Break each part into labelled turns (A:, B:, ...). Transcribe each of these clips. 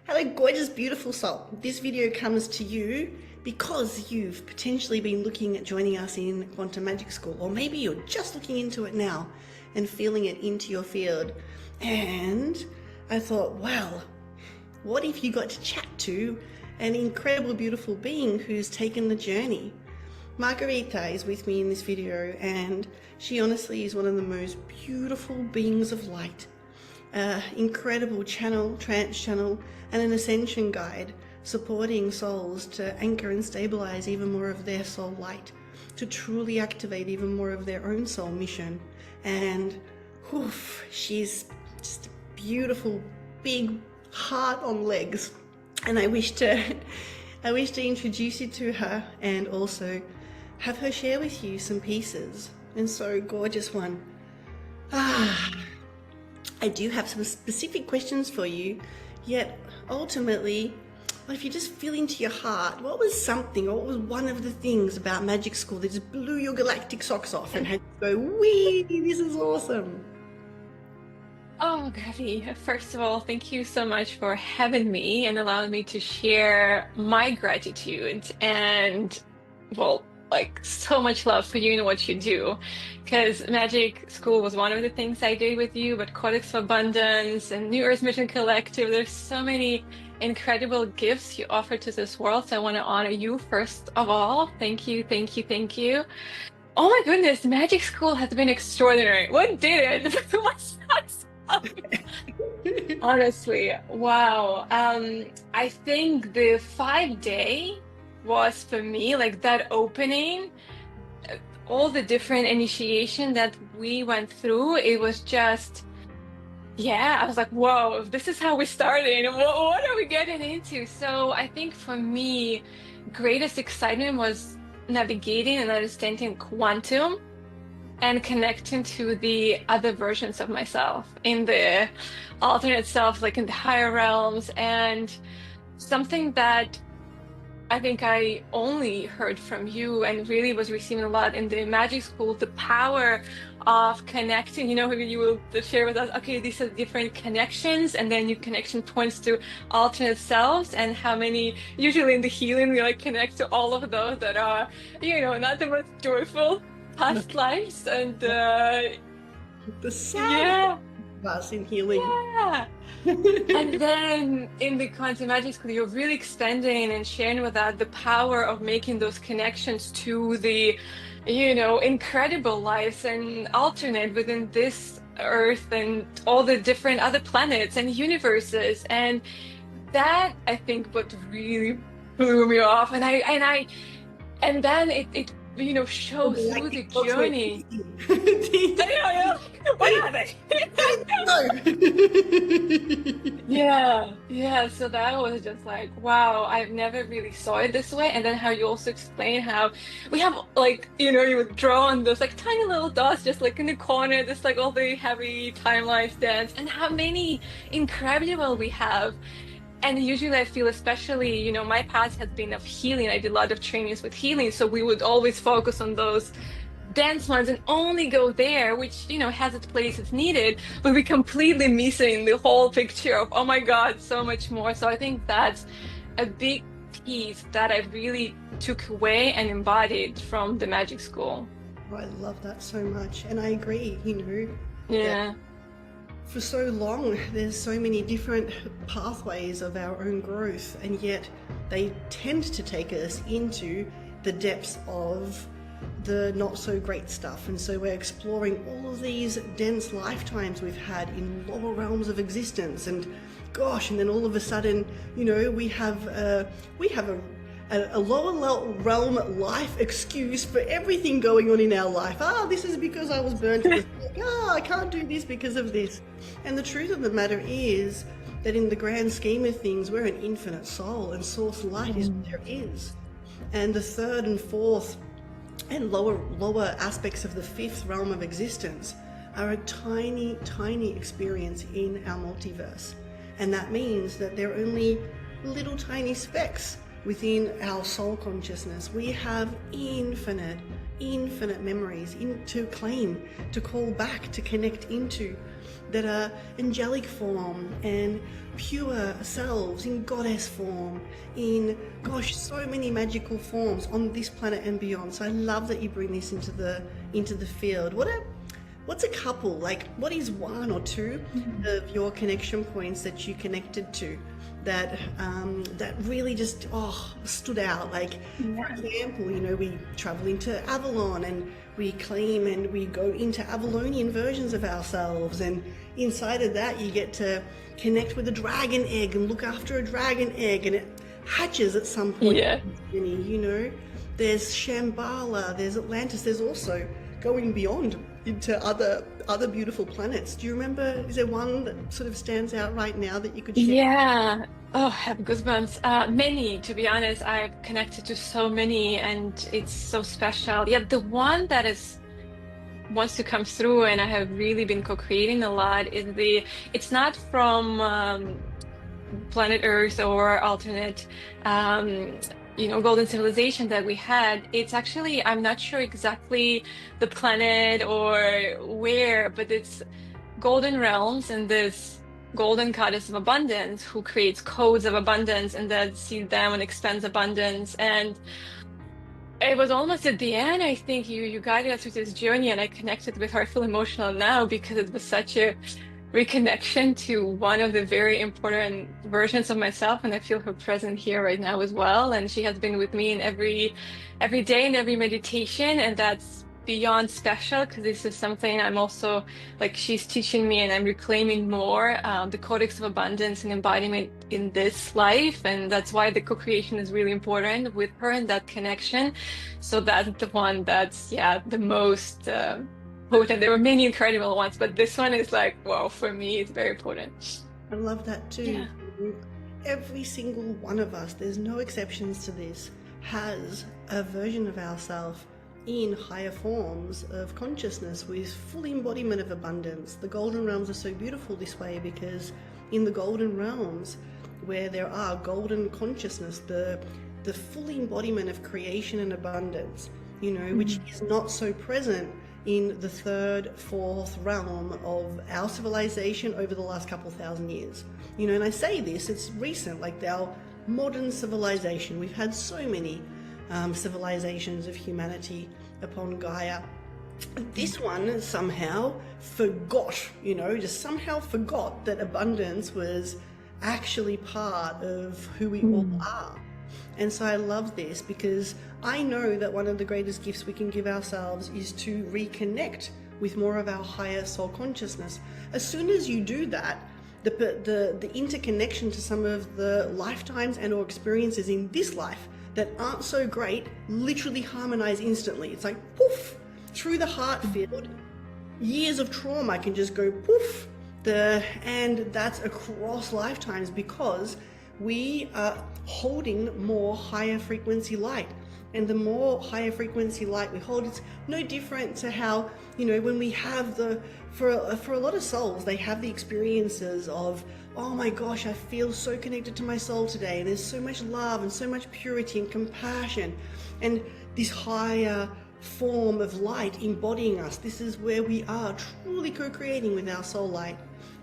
A: Hello, gorgeous, beautiful soul. This video comes to you because you've potentially been looking at joining us in Quantum Magic School, or maybe you're just looking into it now and feeling it into your field. And I thought, well, what if you got to chat to an incredible, beautiful being who's taken the journey? Margarita is with me in this video, and she honestly is one of the most beautiful beings of light. Incredible channel, trance channel, and an ascension guide supporting souls to anchor and stabilize even more of their soul light, to truly activate even more of their own soul mission. And she's just a beautiful, big heart on legs. And I wish to introduce you to her and also have her share with you some pieces. And so, gorgeous one. I do have some specific questions for you, yet ultimately, if you just feel into your heart, what was one of the things about Magic School that just blew your galactic socks off and had you go, wee, this is awesome?
B: Oh, Gabby, first of all, thank you so much for having me and allowing me to share my gratitude and, well, like so much love for you and what you do. Because Magic School was one of the things I did with you, but Codex of Abundance and New Earth Mission Collective, there's so many incredible gifts you offer to this world. So I want to honor you first of all. Thank you, thank you, thank you. Oh my goodness, Magic School has been extraordinary. What did it? What's that? Honestly, wow. I think the 5 day was for me like that opening, all the different initiation that we went through. It was just, yeah, I was like, whoa, this is how we started. What are we getting into? So I think for me, greatest excitement was navigating and understanding quantum and connecting to the other versions of myself in the alternate self, like in the higher realms. And something that I think I only heard from you and really was receiving a lot in the Magic School, the power of connecting. You will share with us, okay, these are different connections, and then your connection points to alternate selves, and how many, usually in the healing, we like connect to all of those that are, not the most joyful past lives. And
A: The sad us in healing.
B: yeah. And then in the Quantum Magic School, you're really expanding and sharing with us the power of making those connections to the, incredible lives and alternate within this Earth and all the different other planets and universes. And that, I think, what really blew me off. And then it show through the journey. What are they? Yeah. So that was just like, wow, I've never really saw it this way. And then how you also explain how we have like, you would draw on those like tiny little dots just like in the corner, just like all the heavy timeline stands, and how many incredible we have. And usually I feel, especially, my path has been of healing. I did a lot of trainings with healing. So we would always focus on those dense ones and only go there, which, has its place, it's needed, but we completely missing the whole picture of, oh my God, so much more. So I think that's a big piece that I really took away and embodied from the Magic School.
A: I love that so much. And I agree,
B: Yeah.
A: For so long, there's so many different pathways of our own growth, and yet they tend to take us into the depths of the not so great stuff. And so we're exploring all of these dense lifetimes we've had in lower realms of existence, and gosh, and then all of a sudden, we have a lower realm life excuse for everything going on in our life. This is because I was burnt to the stake. I can't do this because of this. And the truth of the matter is that in the grand scheme of things, we're an infinite soul, and source light is what there is. And the third and fourth and lower aspects of the fifth realm of existence are a tiny, tiny experience in our multiverse. And that means that they're only little tiny specks within our soul consciousness. We have infinite memories to claim, to call back, to connect into. that are angelic form and pure selves in goddess form, in, gosh, so many magical forms on this planet and beyond. So I love that you bring this into the field. What's a couple, like what is one or two of your connection points that you connected to that that really just stood out? Like, for example, you know, we travel into Avalon and we claim and we go into Avalonian versions of ourselves, and inside of that you get to connect with a dragon egg and look after a dragon egg, and it hatches at some point.
B: Yeah.
A: You know, there's Shambhala, there's Atlantis, there's also going beyond into other beautiful planets. Do you remember, is there one that sort of stands out right now that you could share?
B: Yeah. Oh, I have goosebumps. Many, to be honest. I've connected to so many, and it's so special. Yeah, the one that is wants to come through, and I have really been co-creating a lot, is it's not from planet Earth or alternate golden civilization that we had. It's actually, I'm not sure exactly the planet or where, but it's golden realms and this golden goddess of abundance who creates codes of abundance and then sees them and expands abundance. And it was almost at the end, I think you guided us through this journey, and I connected with her. I feel emotional now because it was such a reconnection to one of the very important versions of myself, and I feel her present here right now as well. And she has been with me in every day in every meditation, and that's beyond special because this is something I'm also, like, she's teaching me and I'm reclaiming more the Codex of Abundance and embodiment in this life, and that's why the co-creation is really important with her and that connection. So that's the one that's the most potent. There were many incredible ones, but this one is like, wow, for me it's very potent.
A: I love that too.
B: Yeah.
A: Every single one of us, there's no exceptions to this, has a version of ourselves in higher forms of consciousness with full embodiment of abundance. The golden realms are so beautiful this way because in the golden realms, where there are golden consciousness, the full embodiment of creation and abundance, you know, which is not so present in the third, fourth realm of our civilization over the last couple thousand years. You know, and I say this, it's recent, like our modern civilization. We've had so many civilizations of humanity upon Gaia. This one somehow forgot, you know, just somehow forgot that abundance was actually part of who we all are. And so I love this because I know that one of the greatest gifts we can give ourselves is to reconnect with more of our higher soul consciousness. As soon as you do that, the interconnection to some of the lifetimes and or experiences in this life that aren't so great literally harmonize instantly. It's like poof, through the heart field, years of trauma can just go poof, and that's across lifetimes because we are holding more higher frequency light. And the more higher frequency light we hold, it's no different to how, you know, when we have for a lot of souls, they have the experiences of, oh my gosh, I feel so connected to my soul today, and there's so much love and so much purity and compassion and this higher form of light embodying us. This is where we are truly co-creating with our soul light.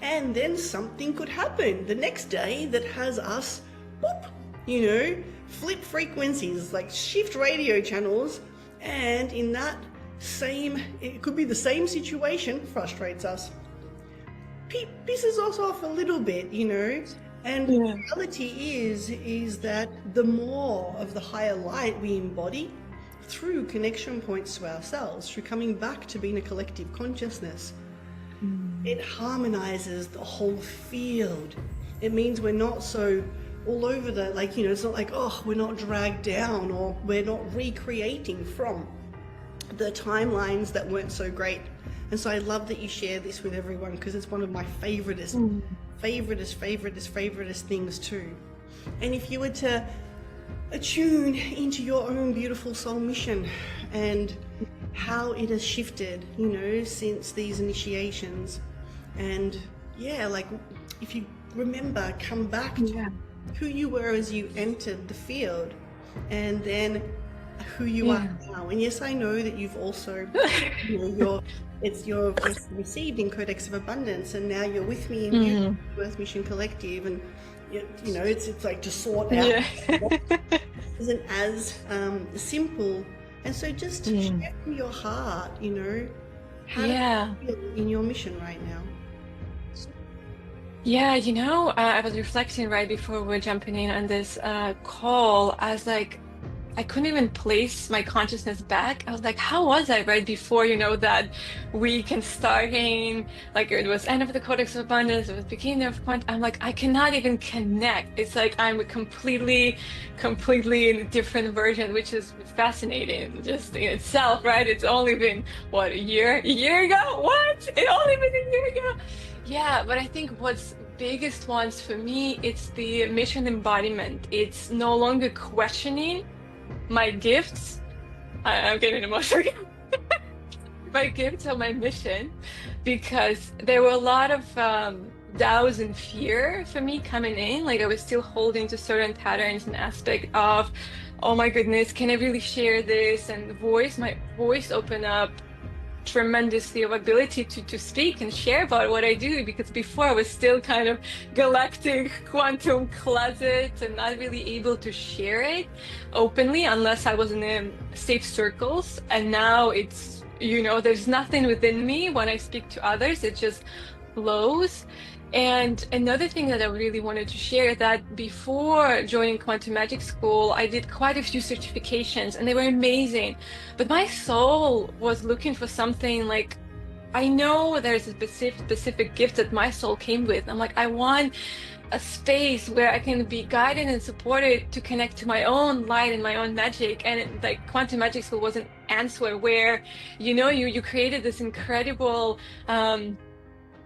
A: And then something could happen the next day that has us, boop, you know, flip frequencies, like shift radio channels, and in that same, it could be the same situation, frustrates us, pisses us off a little bit, you know. And the reality is that the more of the higher light we embody through connection points to ourselves, through coming back to being a collective consciousness, it harmonizes the whole field. It means we're not so all over the, like, you know, it's not like, oh, we're not dragged down or we're not recreating from the timelines that weren't so great. And so I love that you share this with everyone because it's one of my favoriteest things too. And if you were to attune into your own beautiful soul mission and how it has shifted, you know, since these initiations, and like if you remember, come back to who you were as you entered the field and then who you are now. And yes, I know that you've also, you know, It's your first received in Codex of Abundance, and now you're with me in
B: Mm.
A: Earth Mission Collective, and you know it's like to sort out
B: Yeah.
A: what isn't as simple. And so just share from your heart, you know, how
B: Yeah.
A: do you feel in your mission right now?
B: Yeah, I was reflecting right before we're jumping in on this call. I was like, I couldn't even place my consciousness back. I was like, how was I right before, that week and starting? Like it was end of the Codex of Abundance, it was beginning of Quant. I'm like, I cannot even connect. It's like I'm a completely in a different version, which is fascinating just in itself, right? It's only been, what, a year? A year ago? What? It only been a year ago? Yeah, but I think what's biggest ones for me, it's the mission embodiment. It's no longer questioning my gifts. I'm getting emotional. My gifts or my mission, because there were a lot of doubts and fear for me coming in. Like I was still holding to certain patterns and aspect of, oh my goodness, can I really share this? And my voice opened up tremendously of ability to speak and share about what I do, because before I was still kind of galactic quantum closet and not really able to share it openly unless I was in safe circles. And now it's, there's nothing within me when I speak to others, it just flows. And another thing that I really wanted to share, that before joining Quantum Magic School, I did quite a few certifications and they were amazing. But my soul was looking for something like, I know there's a specific gift that my soul came with. I'm like, I want a space where I can be guided and supported to connect to my own light and my own magic. And like Quantum Magic School was an answer where, you created this incredible,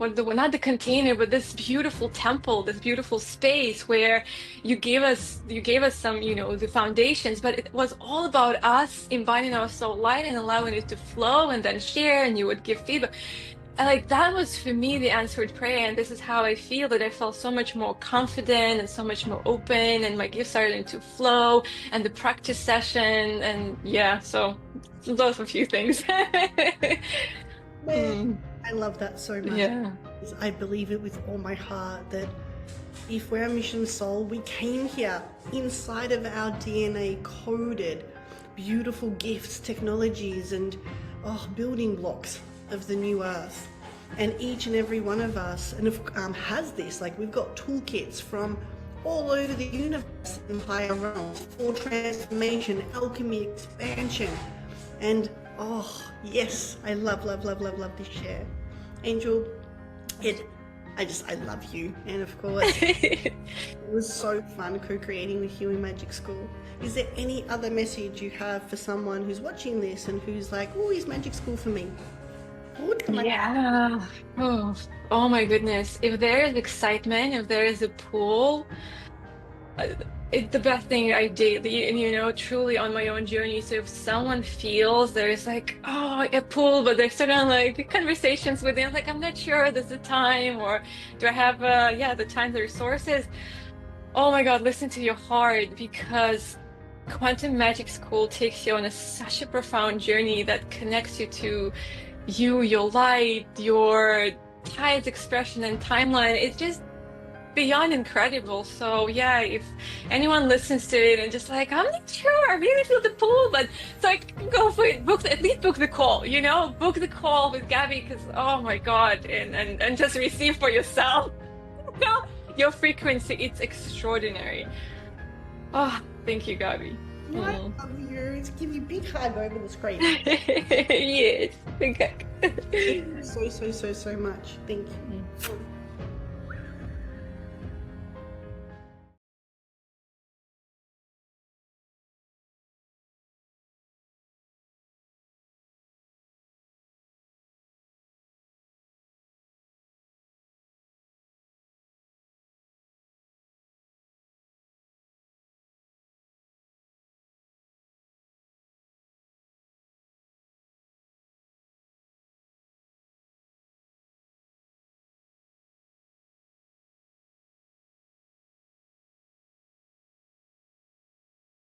B: not the container, but this beautiful temple, this beautiful space where you gave us some, the foundations, but it was all about us embodying our soul light and allowing it to flow and then share, and you would give feedback. And like that was for me the answered prayer. And this is how I feel, that I felt so much more confident and so much more open, and my gifts started to flow, and the practice session, and yeah, so those are a few things.
A: Man, I love that so much.
B: Yeah.
A: I believe it with all my heart that if we're a mission soul, we came here inside of our DNA coded beautiful gifts, technologies, and building blocks of the new earth. And each and every one of us has this, like we've got toolkits from all over the universe and higher realms for transformation, alchemy, expansion. And yes, I love this share. Angel, I love you. And of course, it was so fun co-creating with you in Magic School. Is there any other message you have for someone who's watching this and who's like, oh, is Magic School for me?
B: Yeah. Oh my goodness. If there is excitement, if there is a pull, it's the best thing I did, and truly on my own journey. So if someone feels there's like, a pull, but there's certain like conversations within, like, I'm not sure there's the time, or do I have the time, the resources? Oh my God, listen to your heart, because Quantum Magic School takes you on such a profound journey that connects you to your light, your highest expression and timeline. It's just beyond incredible. So yeah, if anyone listens to it and just like, I'm not sure, I really feel the pull, but it's like, go for it. At least book the call, book the call with Gabby, because oh my God, and just receive for yourself. Your frequency, it's extraordinary. Oh, thank you, Gabby.
A: I love you. Give you a big hug over the screen.
B: Yes. Okay.
A: Thank you so much. Thank you.